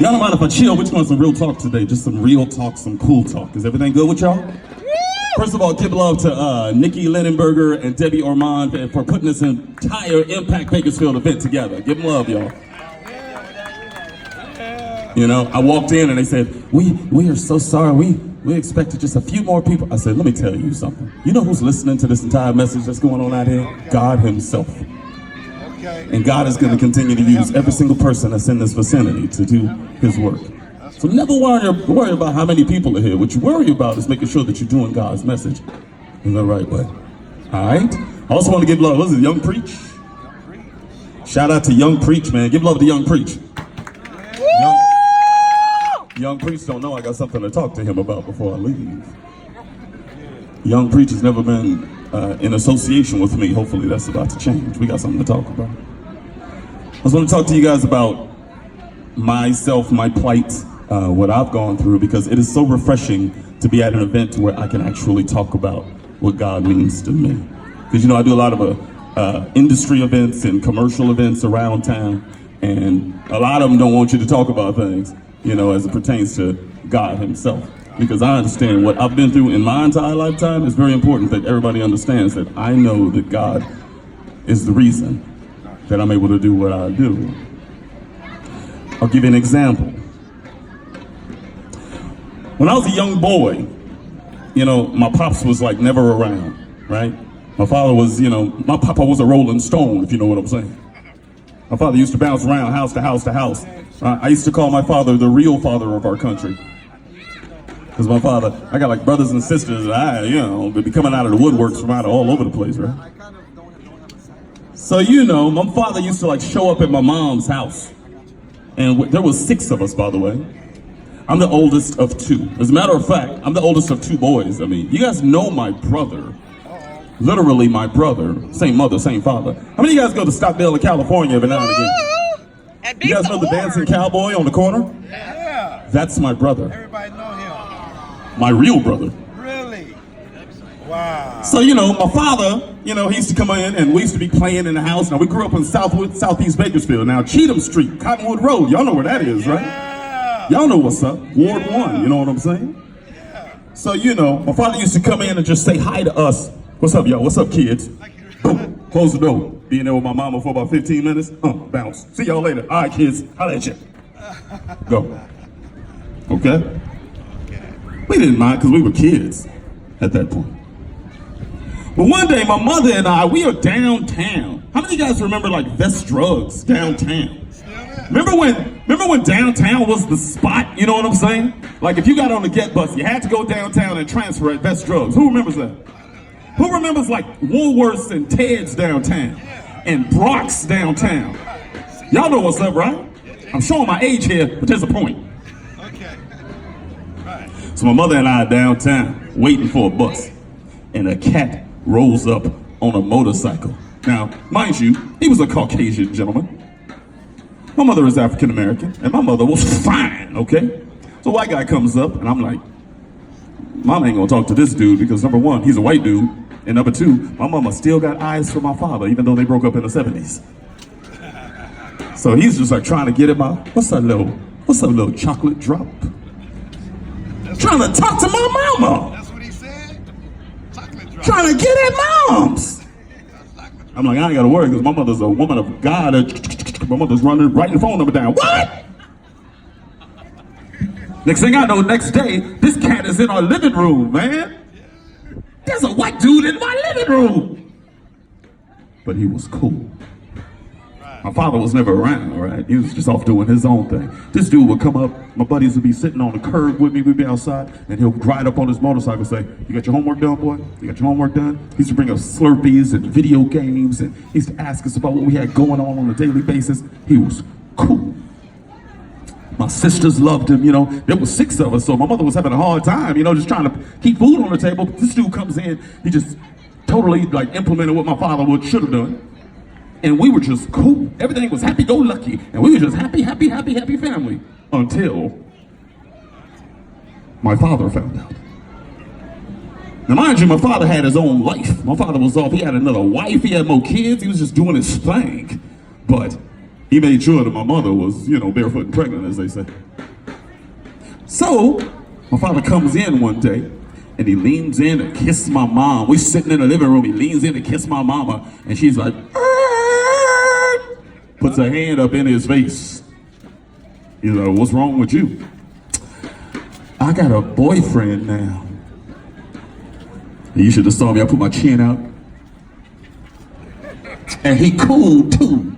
Y'all don't mind if I chill? We're just doing some real talk today. Just some real talk, some cool talk. Is everything good with y'all? First of all, give love to Nikki Lindenberger and Debbie Ormond for putting this entire Impact Bakersfield event together. Give them love, y'all. You know, I walked in and they said, we are so sorry. We expected just a few more people. I said, let me tell you something. You know who's listening to this entire message that's going on out here? God himself. And God is going to continue to use every single person that's in this vicinity to do his work. So never worry about how many people are here. What you worry about is making sure that you're doing God's message in the right way. All right? I also want to give love. What is it, Young Preach? Shout out to Young Preach, man. Give love to Young Preach. Young Preach don't know I got something to talk to him about before I leave. Young Preach has never been in association with me. Hopefully that's about to change. We got something to talk about. I just want to talk to you guys about myself, my plight, what I've gone through, because it is so refreshing to be at an event where I can actually talk about what God means to me. Because, you know, I do a lot of industry events and commercial events around town, and a lot of them don't want you to talk about things, you know, as it pertains to God himself. Because I understand what I've been through in my entire lifetime. It's very important that everybody understands that I know that God is the reason that I'm able to do what I do. I'll give you an example. When I was a young boy, you know, my pops was like never around, right? My father was, you know, my papa was a rolling stone, if you know what I'm saying. My father used to bounce around house to house to house. I used to call my father the real father of our country. Because my father, I got like brothers and sisters that you know, be coming out of the woodworks from out of all over the place, right? So, you know, my father used to like show up at my mom's house. And there was 6 of us, by the way. I'm the oldest of 2. As a matter of fact, I'm the oldest of 2 boys. I mean, you guys know my brother. Literally my brother. Same mother, same father. How many of you guys go to Stockdale, California every now and again? You guys know the dancing cowboy on the corner? Yeah. That's my brother. Everybody know him. My real brother. Really? Wow. So, you know, my father, you know, he used to come in and we used to be playing in the house. Now, we grew up in Southeast Bakersfield. Now, Cheatham Street, Cottonwood Road. Y'all know where that is, right? Yeah. Y'all know what's up. Ward 1, you know what I'm saying? Yeah. So, you know, my father used to come in and just say hi to us. What's up, y'all? What's up, kids? Boom. Close the door. Being there with my mama for about 15 minutes. Bounce. See y'all later. All right, kids. Holla at you. Go. Okay? We didn't mind because we were kids at that point. But one day, my mother and I, we are downtown. How many of you guys remember like Vest Drugs downtown? Remember when downtown was the spot? You know what I'm saying? Like if you got on the Get Bus, you had to go downtown and transfer at Vest Drugs. Who remembers that? Who remembers like Woolworths and Ted's downtown and Brock's downtown? Y'all know what's up, right? I'm showing my age here, but there's a point. Okay. Right. So my mother and I are downtown waiting for a bus, and a cat rolls up on a motorcycle. Now, mind you, he was a Caucasian gentleman. My mother is African American, and my mother was fine, okay? So a white guy comes up, and I'm like, Mom ain't gonna talk to this dude because number 1, he's a white dude, and number 2, my mama still got eyes for my father, even though they broke up in the 70s. So he's just like trying to get him out. What's that little chocolate drop? Trying to talk to my mama. That's what he said? Chocolate drop. Trying to get at moms. I'm like, I ain't gotta worry because my mother's a woman of God. My mother's writing the phone number down. What? Next thing I know, next day, this cat is in our living room, man. There's a white dude in my living room. But he was cool. My father was never around, right? He was just off doing his own thing. This dude would come up, my buddies would be sitting on the curb with me, we'd be outside, and he'll ride up on his motorcycle and say, you got your homework done, boy? You got your homework done? He used to bring us Slurpees and video games, and he used to ask us about what we had going on a daily basis. He was cool. My sisters loved him, you know. There was 6 of us, so my mother was having a hard time, you know, just trying to keep food on the table. This dude comes in, he just totally like implemented what my father should have done. And we were just cool. Everything was happy-go-lucky. And we were just happy family. Until my father found out. Now, mind you, my father had his own life. My father was off. He had another wife. He had more kids. He was just doing his thing. But He made sure that my mother was, barefoot and pregnant, as they say. So, my father comes in one day, and he leans in to kiss my mom. We're sitting in the living room. He leans in to kiss my mama, and she's like, puts her hand up in his face. He's like, what's wrong with you? I got a boyfriend now. And you should have saw me. I put my chin out. And he cool, too.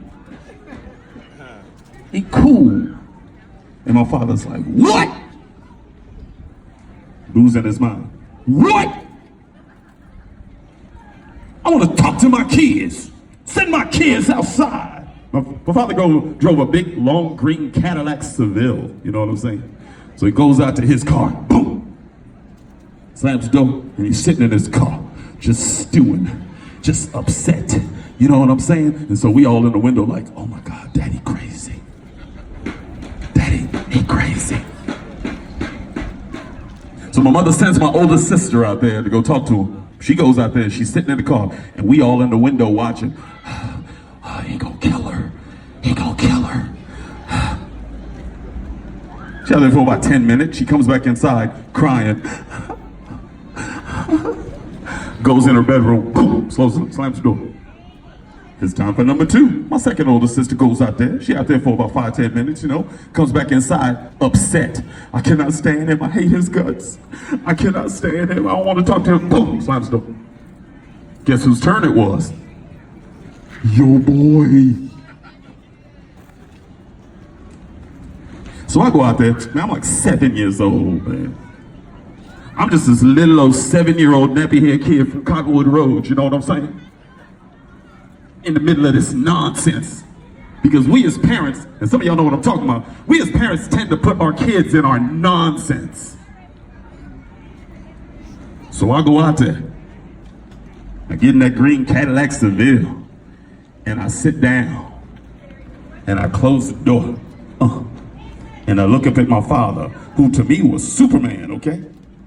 He cool. And my father's like, what? Losing his mind. What? I want to talk to my kids. Send my kids outside. My father drove a big, long, green Cadillac Seville. You know what I'm saying? So he goes out to his car. Boom. Slams the door. And he's sitting in his car. Just stewing. Just upset. You know what I'm saying? And so we all in the window like, oh my God, Daddy crazy. Daddy, he crazy. So my mother sends my older sister out there to go talk to him. She goes out there, she's sitting in the car, and we all in the window watching. Oh, he gonna kill her. He gonna kill her. She's out there for about 10 minutes. She comes back inside crying. Goes in her bedroom, boom, slams the door. It's time for number two. My second older sister goes out there. She out there for about 5-10 minutes, comes back inside upset. I cannot stand him. I hate his guts. I cannot stand him. I don't want to talk to him. Boom, slams the door. Guess whose turn it was? Your boy. So I go out there. Man, I'm like 7 years old, man. I'm just this little old 7-year-old nappy-haired kid from Cottonwood Road, you know what I'm saying? In the middle of this nonsense. Because we as parents, and some of y'all know what I'm talking about, we as parents tend to put our kids in our nonsense. So I go out there, I get in that green Cadillac Seville, and I sit down, and I close the door, and I look up at my father, who to me was Superman, okay?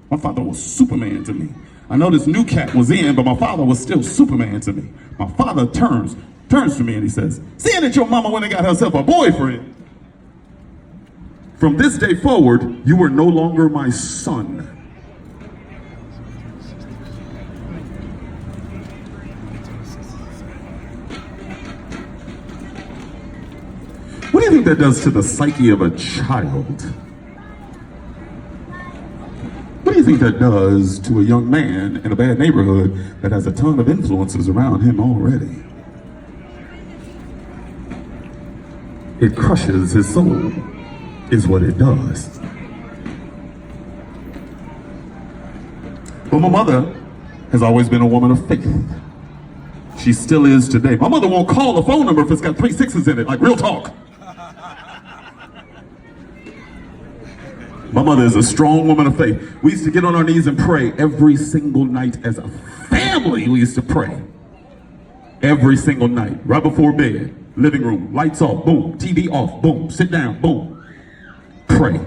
My father was Superman to me. I know this new cat was in, but my father was still Superman to me. My father turns to me and he says, seeing that your mama went and got herself a boyfriend, from this day forward, you are no longer my son. What do you think that does to the psyche of a child? What do you think that does to a young man in a bad neighborhood that has a ton of influences around him already? It crushes his soul, is what it does. But my mother has always been a woman of faith. She still is today. My mother won't call a phone number if it's got 3 6s in it, like real talk. My mother is a strong woman of faith. We used to get on our knees and pray every single night as a family. We used to pray every single night, right before bed, living room, lights off, boom, TV off, boom, sit down, boom, pray.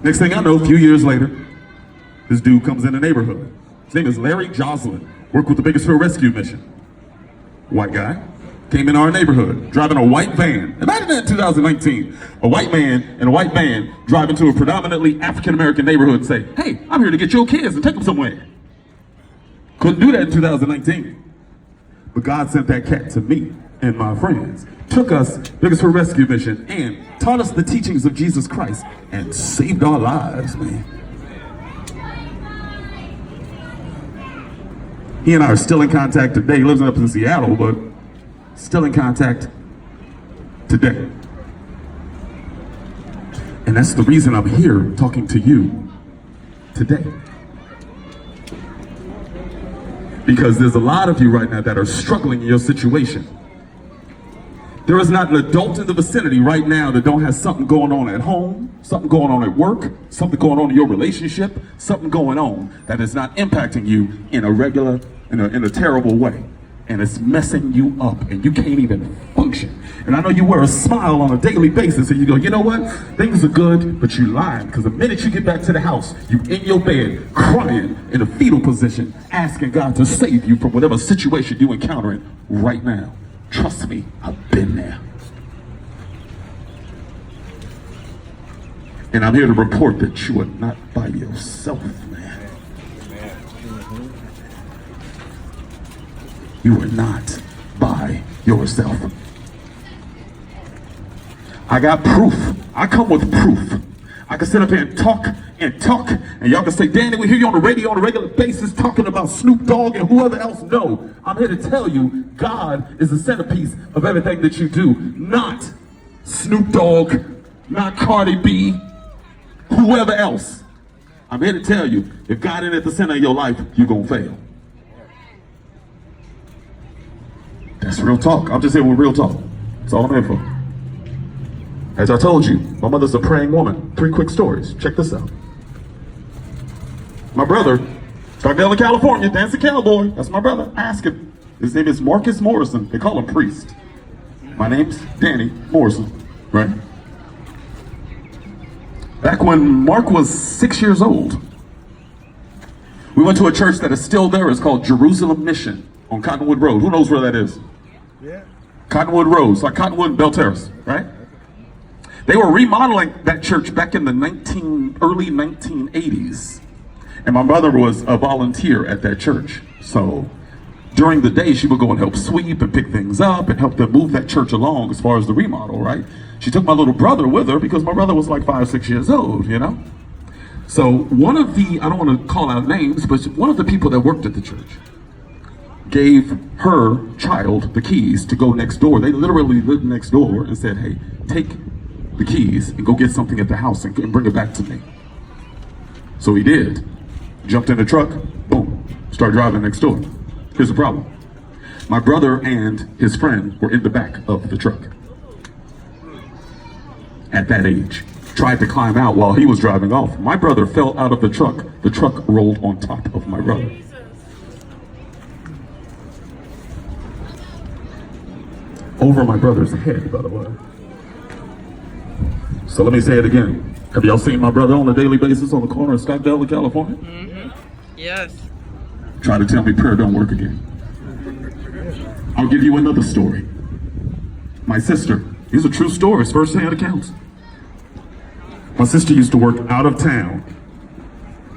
Next thing I know, a few years later, this dude comes in the neighborhood. His name is Larry Joslin, worked with the Bakersfield Rescue Mission. White guy. Came in our neighborhood, driving a white van. Imagine that in 2019. A white man in a white van drive into a predominantly African-American neighborhood and say, hey, I'm here to get your kids and take them somewhere. Couldn't do that in 2019. But God sent that cat to me and my friends, took us, Bakersfield Rescue Mission, and taught us the teachings of Jesus Christ and saved our lives, man. He and I are still in contact today. He lives up in Seattle, but still in contact today. And that's the reason I'm here talking to you today. Because there's a lot of you right now that are struggling in your situation. There is not an adult in the vicinity right now that don't have something going on at home, something going on at work, something going on in your relationship, something going on that is not impacting you in a terrible way. And it's messing you up and you can't even function. And I know you wear a smile on a daily basis and you go, you know what? Things are good, but you lying. Because the minute you get back to the house, you in your bed, crying in a fetal position, asking God to save you from whatever situation you're encountering right now. Trust me, I've been there. And I'm here to report that you are not by yourself, man. You are not by yourself. I got proof. I come with proof. I can sit up here and talk, and y'all can say, Danny, we hear you on the radio on a regular basis talking about Snoop Dogg and whoever else. No, I'm here to tell you, God is the centerpiece of everything that you do. Not Snoop Dogg, not Cardi B, whoever else. I'm here to tell you, if God ain't at the center of your life, you're gonna fail. That's real talk. I'm just here with real talk. That's all I'm here for. As I told you, my mother's a praying woman. 3 quick stories. Check this out. My brother, Starkville, California, dancing cowboy. That's my brother. Ask him. His name is Marcus Morrison. They call him Priest. My name's Danny Morrison, right? Back when Mark was 6 years old, we went to a church that is still there. It's called Jerusalem Mission on Cottonwood Road. Who knows where that is? Yeah. Cottonwood Road. It's like Cottonwood and Bell Terrace, right? They were remodeling that church back in the early 1980s. And my mother was a volunteer at that church. So during the day, she would go and help sweep and pick things up and help them move that church along as far as the remodel, right? She took my little brother with her because my brother was like 5, 6 years old, you know? So one of the, I don't want to call out names, but one of the people that worked at the church gave her child the keys to go next door. They literally lived next door and said, hey, take the keys and go get something at the house and bring it back to me. So he did. Jumped in the truck, boom, started driving next door. Here's the problem. My brother and his friend were in the back of the truck. At that age. Tried to climb out while he was driving off. My brother fell out of the truck. The truck rolled on top of my brother. Over my brother's head, by the way. So let me say it again. Have y'all seen my brother on a daily basis on the corner of Stockdale, California? Mm-hmm. Yes. Try to tell me prayer don't work again. I'll give you another story. My sister, these are true stories, first-hand accounts. My sister used to work out of town,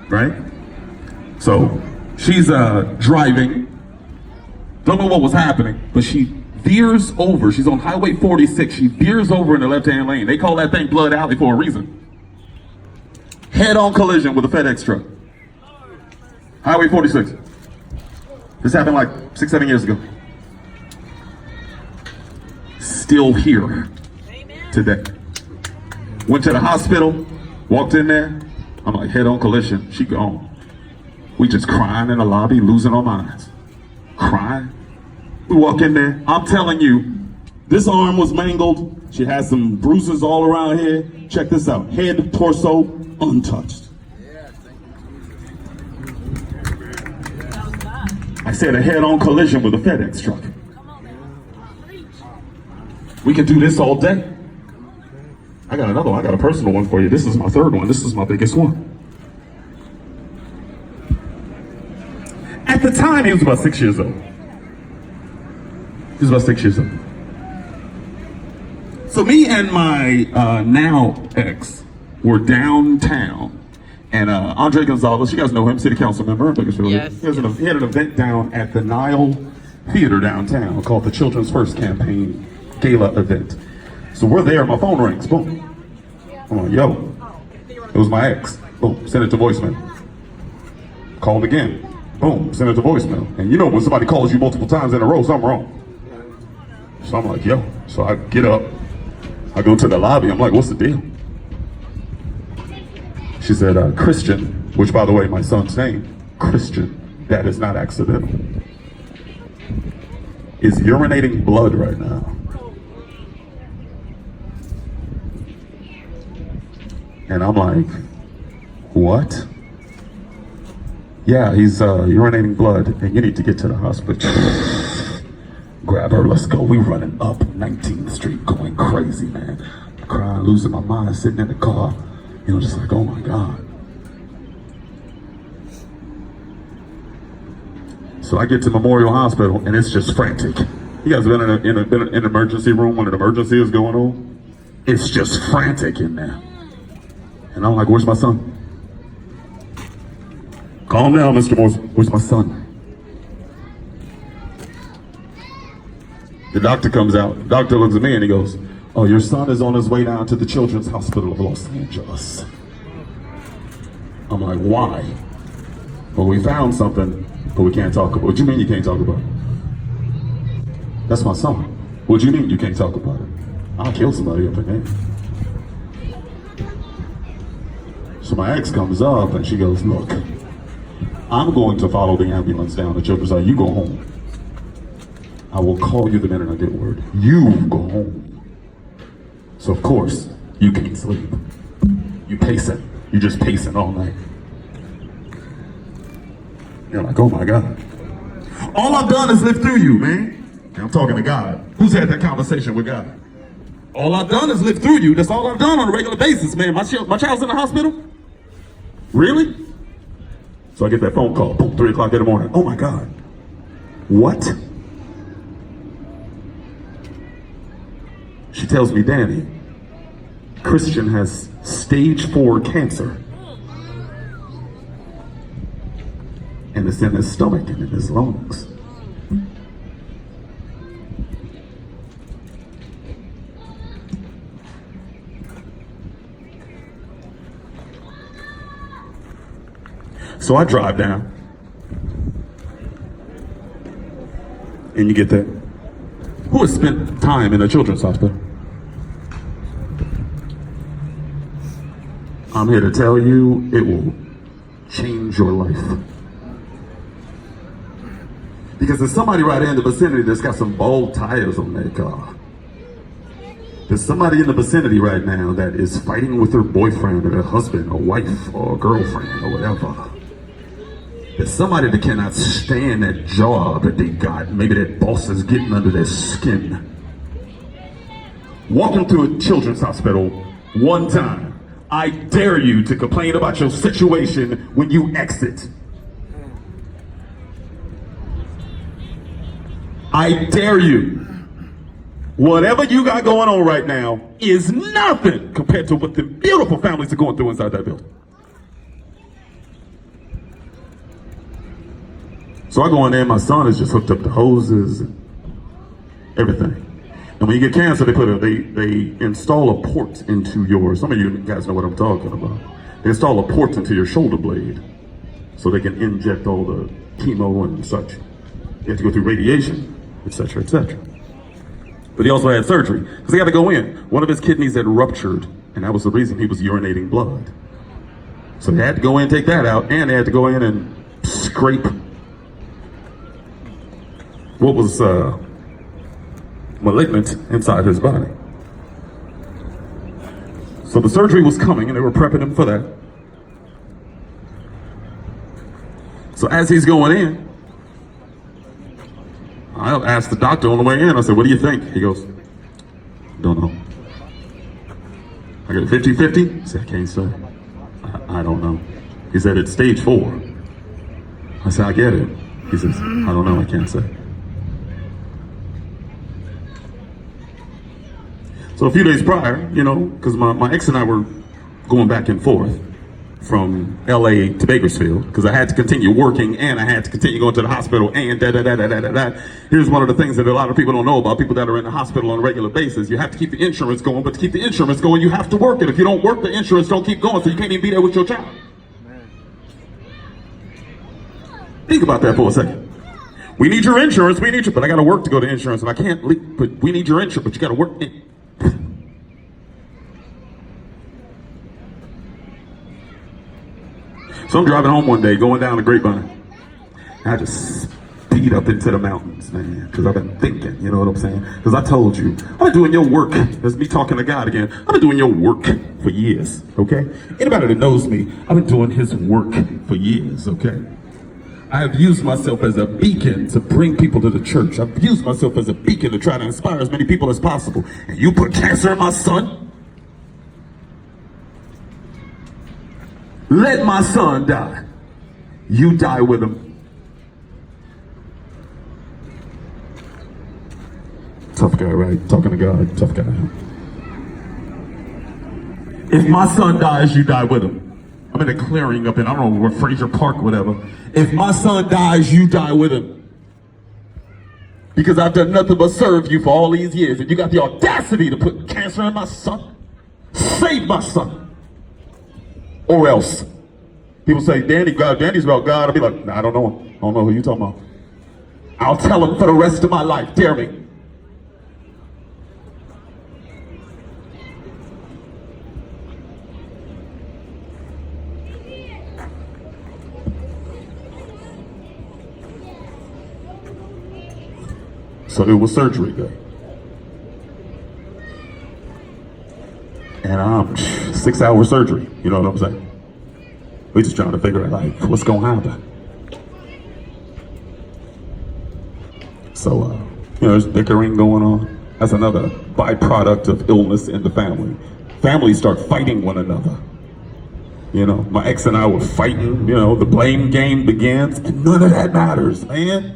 right? So she's driving, don't know what was happening, but she veers over. She's on Highway 46. She veers over in the left-hand lane. They call that thing Blood Alley for a reason. Head-on collision with a FedEx truck. Highway 46. This happened like 6, 7 years ago. Still here today. Went to the hospital, walked in there. I'm like, head-on collision. She gone. We just crying in the lobby, losing our minds. Crying. We walk in there. I'm telling you, this arm was mangled. She had some bruises all around here. Check this out. Head, torso, untouched. I said a head-on collision with a FedEx truck. We can do this all day. I got another one. I got a personal one for you. This is my third one. This is my biggest one. At the time, he was about 6 years old. He was about 6 years old. So me and my now ex were downtown. And Andre Gonzalez, you guys know him, city council member in Bakersfield. Yes, He had an event down at the Nile Theater downtown called the Children's First Campaign Gala event. So we're there, my phone rings, boom. I'm like, yo, it was my ex. Boom, send it to voicemail. Called again. Boom, send it to voicemail. And you know when somebody calls you multiple times in a row, something wrong. So I'm like, yo. So I get up, I go to the lobby, I'm like, what's the deal? She said, Christian, which by the way, my son's name, Christian, that is not accidental, is urinating blood right now. And I'm like, what? Yeah, he's urinating blood and you need to get to the hospital. Grab her, let's go. We running up 19th Street going crazy, man. Crying, losing my mind, sitting in the car. You know, just like, oh my God. So I get to Memorial Hospital and it's just frantic. You guys been been in an emergency room when an emergency is going on? It's just frantic in there. And I'm like, where's my son? Calm down, Mr. Morrison. Where's my son? The doctor comes out. The doctor looks at me and he goes, oh, your son is on his way down to the Children's Hospital of Los Angeles. I'm like, why? Well, we found something, but we can't talk about it. What do you mean you can't talk about it? That's my son. What do you mean you can't talk about it? I'll kill somebody up in there. So my ex comes up and she goes, look, I'm going to follow the ambulance down to Children's Hospital. You go home. I will call you the minute I get word. You go home. So of course, you can't sleep. You pacing. You just pacing all night. You're like, oh my God. All I've done is live through you, man. And I'm talking to God. Who's had that conversation with God? All I've done is live through you. That's all I've done on a regular basis, man. My child's in the hospital? Really? So I get that phone call, boom, 3 o'clock in the morning. Oh my God. What? She tells me, Danny, Christian has stage 4 cancer. And it's in his stomach and in his lungs. So I drive down. And you get that. Who has spent time in a children's hospital? I'm here to tell you, it will change your life. Because there's somebody right in the vicinity that's got some bald tires on their car. There's somebody in the vicinity right now that is fighting with their boyfriend or their husband or wife or girlfriend or whatever. There's somebody that cannot stand that job that they got. Maybe that boss is getting under their skin. Walk into a children's hospital one time. I dare you to complain about your situation when you exit. I dare you. Whatever you got going on right now is nothing compared to what the beautiful families are going through inside that building. So I go in there, my son is just hooked up to hoses and everything. And when you get cancer, they install a port into your, some of you guys know what I'm talking about. They install a port into your shoulder blade so they can inject all the chemo and such. You have to go through radiation, etc., etc. But he also had surgery because he had to go in. One of his kidneys had ruptured, and that was the reason he was urinating blood. So they had to go in and take that out, and they had to go in and scrape what was malignant inside his body. So the surgery was coming and they were prepping him for that. So as he's going in, I asked the doctor on the way in, I said, what do you think? He goes, don't know. I got 50-50? He said, I can't say. I don't know. He said, it's stage 4. I said, I get it. He says, I don't know, I can't say. So a few days prior, you know, because my ex and I were going back and forth from LA to Bakersfield, because I had to continue working and I had to continue going to the hospital and da-da-da-da-da-da-da. Here's one of the things that a lot of people don't know about people that are in the hospital on a regular basis. You have to keep the insurance going, but to keep the insurance going, you have to work it. If you don't work, the insurance don't keep going, so you can't even be there with your child. Think about that for a second. We need your insurance, we need you, but I got to work to go to insurance, and I can't leave, but we need your insurance, but you got to work it. So I'm driving home one day, going down the Grapevine. And I just speed up into the mountains, man, because I've been thinking, you know what I'm saying? Because I told you, I've been doing your work. That's me talking to God again. I've been doing your work for years, okay? Anybody that knows me, I've been doing his work for years, okay? I have used myself as a beacon to bring people to the church. I've used myself as a beacon to try to inspire as many people as possible. And you put cancer in my son? Let my son die. You die with him. guy, right? Talking to God, tough guy. If my son dies, you die with him. I'm in a clearing up in, I don't know, where Fraser Park, whatever. If my son dies, you die with him. Because I've done nothing but serve you for all these years, and you got the audacity to put cancer in my son? Save my son. Or else. People say, Danny's about God. I'll be like, nah, I don't know him. I don't know who you talking about. I'll tell him for the rest of my life. Dare me. So it was surgery day. And 6-hour surgery, you know what I'm saying? We just trying to figure out like what's gonna happen. So there's bickering going on. That's another byproduct of illness in the family. Families start fighting one another. You know, my ex and I were fighting, you know, the blame game begins, and none of that matters, man.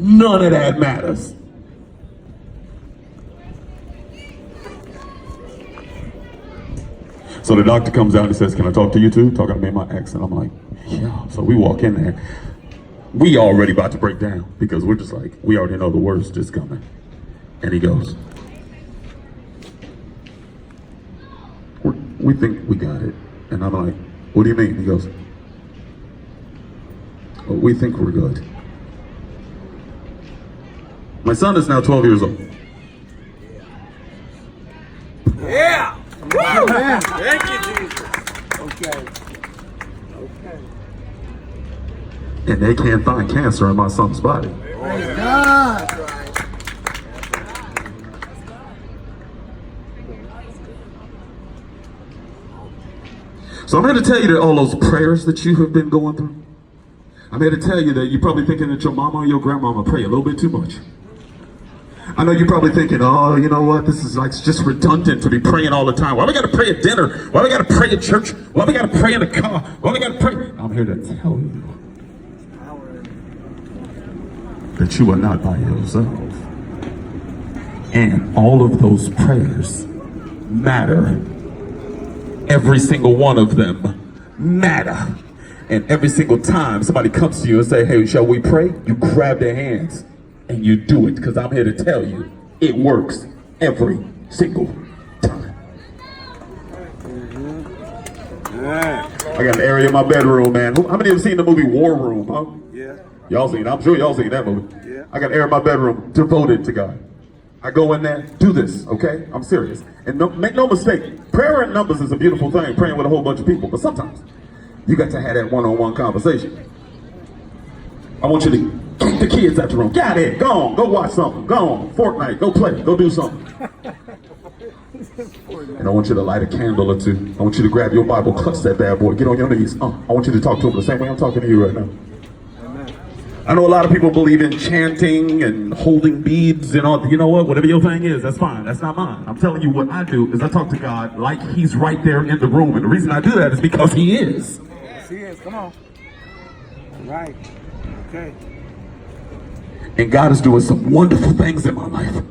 None of that matters. So the doctor comes out and says, can I talk to you too? Talking to me and my ex. And I'm like, yeah. So we walk in there. We already about to break down because we're just like, we already know the worst is coming. And he goes, we think we got it. And I'm like, what do you mean? He goes, well, we think we're good. My son is now 12 years old. Yeah. Woo! Thank you, Jesus. Okay. And they can't find cancer in my son's body. Praise God. So I'm here to tell you that all those prayers that you have been going through, I'm here to tell you that you're probably thinking that your mama or your grandmama pray a little bit too much. I know you're probably thinking, oh, you know what, this is like just redundant to be praying all the time. Why we gotta pray at dinner? Why we gotta pray at church? Why we gotta pray in the car? Why we gotta pray? I'm here to tell you that you are not by yourself. And all of those prayers matter. Every single one of them matter. And every single time somebody comes to you and say, hey, shall we pray? You grab their hands and you do it, because I'm here to tell you, it works every single time. I got an area in my bedroom, man. How many have seen the movie War Room, huh? Yeah. Y'all seen it. I'm sure y'all seen that movie. Yeah. I got an area in my bedroom devoted to God. I go in there, do this, okay? I'm serious. And make no mistake, prayer in numbers is a beautiful thing, praying with a whole bunch of people, but sometimes you got to have that one-on-one conversation. I want you to kick the kids out the room. Get out of here. Go on. Go watch something. Go on. Fortnite. Go play. Go do something. And I want you to light a candle or two. I want you to grab your Bible, clutch that bad boy, get on your knees. I want you to talk to him the same way I'm talking to you right now. Amen. I know a lot of people believe in chanting and holding beads and all. You know what? Whatever your thing is, that's fine. That's not mine. I'm telling you what I do is I talk to God like he's right there in the room. And the reason I do that is because he is. Yes, he is. Come on. Right. Okay. And God is doing some wonderful things in my life.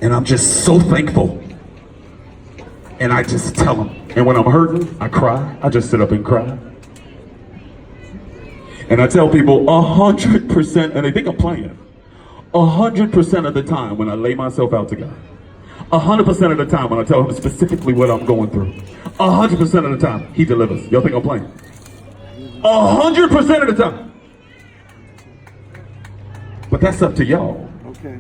And I'm just so thankful. And I just tell him. And when I'm hurting, I cry. I just sit up and cry. And I tell people 100%, and they think I'm playing, 100% of the time when I lay myself out to God, 100% of the time when I tell him specifically what I'm going through, 100% of the time, he delivers. Y'all think I'm playing? 100% of the time. But that's up to y'all. Okay.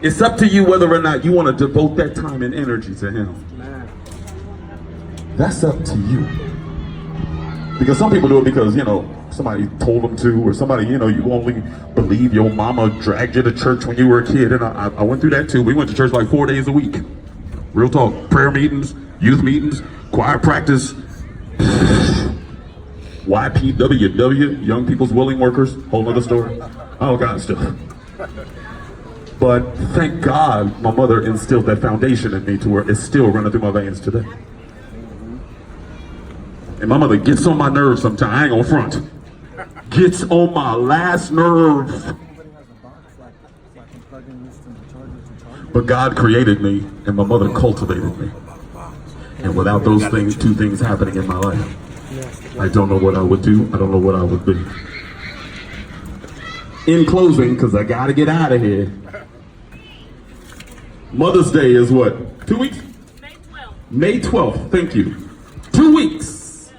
It's up to you whether or not you want to devote that time and energy to him. Man. That's up to you. Because some people do it because, you know, somebody told them to, or somebody, you know, you only believe your mama dragged you to church when you were a kid. And I went through that too. We went to church like 4 days a week. Real talk. Prayer meetings, youth meetings, choir practice, YPWW, Young People's Willing Workers, whole other story. All kind of stuff. But thank God my mother instilled that foundation in me to where it's still running through my veins today. And my mother gets on my nerves sometimes. I ain't gonna front. gets on my last nerve. But God created me and my mother cultivated me. And without those things, two things happening in my life, I don't know what I would do. I don't know what I would be. In closing, because I got to get out of here, Mother's Day is what? 2 weeks? May 12th. May 12th, thank you. 2 weeks.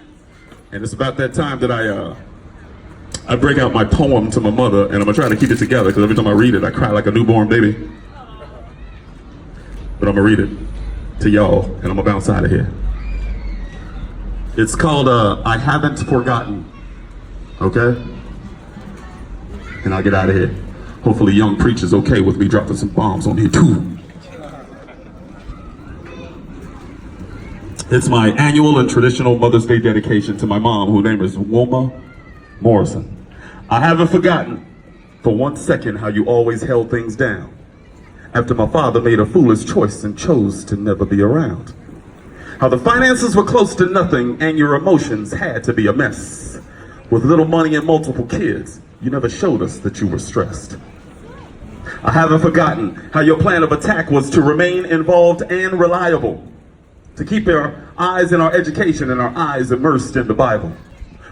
And it's about that time that I break out my poem to my mother, and I'm gonna try to keep it together because every time I read it, I cry like a newborn baby. But I'm gonna read it to y'all, and I'm gonna bounce out of here. It's called I Haven't Forgotten, okay? And I'll get out of here. Hopefully Young Preacher's okay with me dropping some bombs on here too. It's my annual and traditional Mother's Day dedication to my mom, whose name is Wilma Morrison. I haven't forgotten for 1 second how you always held things down after my father made a foolish choice and chose to never be around. How the finances were close to nothing and your emotions had to be a mess. With little money and multiple kids, you never showed us that you were stressed. I haven't forgotten how your plan of attack was to remain involved and reliable, to keep our eyes in our education and our eyes immersed in the Bible.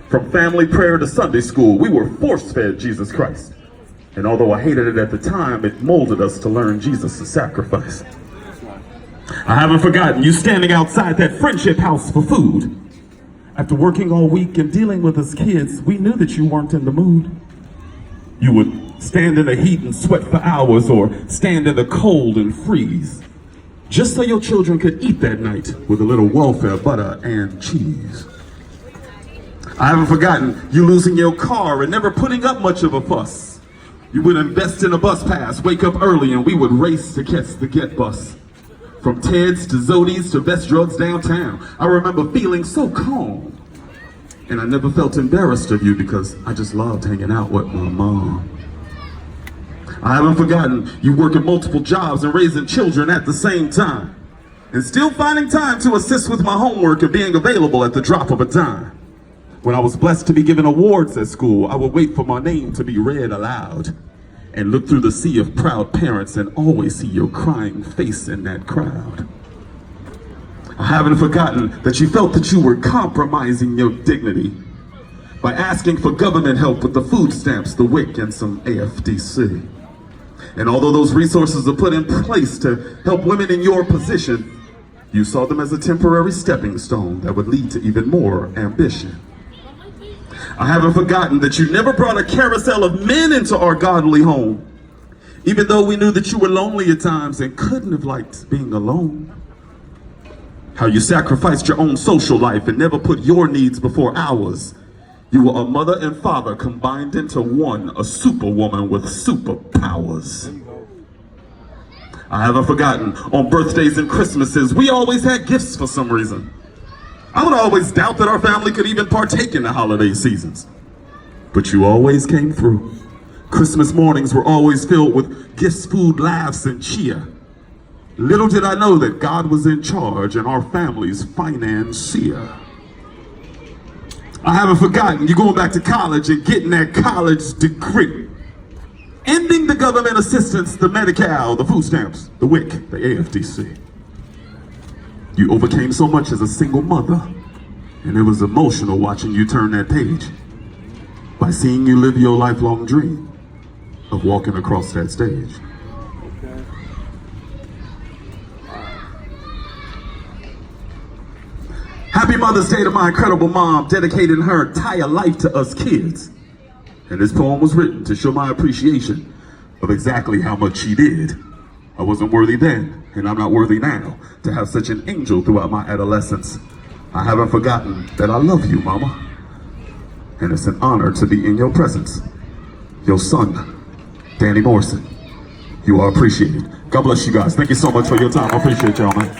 From family prayer to Sunday school, we were force-fed Jesus Christ. And although I hated it at the time, it molded us to learn Jesus' sacrifice. I haven't forgotten you standing outside that friendship house for food. After working all week and dealing with us kids, we knew that you weren't in the mood. You would stand in the heat and sweat for hours, or stand in the cold and freeze, just so your children could eat that night with a little welfare butter and cheese. I haven't forgotten you losing your car and never putting up much of a fuss. You would invest in a bus pass, wake up early, and we would race to catch the get bus. From Ted's to Zodi's to Best Drugs downtown, I remember feeling so calm. And I never felt embarrassed of you because I just loved hanging out with my mom. I haven't forgotten you working multiple jobs and raising children at the same time, and still finding time to assist with my homework and being available at the drop of a dime. When I was blessed to be given awards at school, I would wait for my name to be read aloud and look through the sea of proud parents and always see your crying face in that crowd. I haven't forgotten that you felt that you were compromising your dignity by asking for government help with the food stamps, the WIC, and some AFDC. And although those resources are put in place to help women in your position, you saw them as a temporary stepping stone that would lead to even more ambition. I haven't forgotten that you never brought a carousel of men into our godly home, even though we knew that you were lonely at times and couldn't have liked being alone. How you sacrificed your own social life and never put your needs before ours. You were a mother and father combined into one, a superwoman with superpowers. I haven't forgotten, on birthdays and Christmases, we always had gifts for some reason. I would always doubt that our family could even partake in the holiday seasons. But you always came through. Christmas mornings were always filled with gifts, food, laughs, and cheer. Little did I know that God was in charge and our family's financier. I haven't forgotten you going back to college and getting that college degree. Ending the government assistance, the Medi-Cal, the food stamps, the WIC, the AFDC. You overcame so much as a single mother, and it was emotional watching you turn that page by seeing you live your lifelong dream of walking across that stage. Happy Mother's Day to my incredible mom, dedicating her entire life to us kids. And this poem was written to show my appreciation of exactly how much she did. I wasn't worthy then, and I'm not worthy now, to have such an angel throughout my adolescence. I haven't forgotten that I love you, Mama. And it's an honor to be in your presence. Your son, Danny Morrison. You are appreciated. God bless you guys. Thank you so much for your time. I appreciate y'all, man.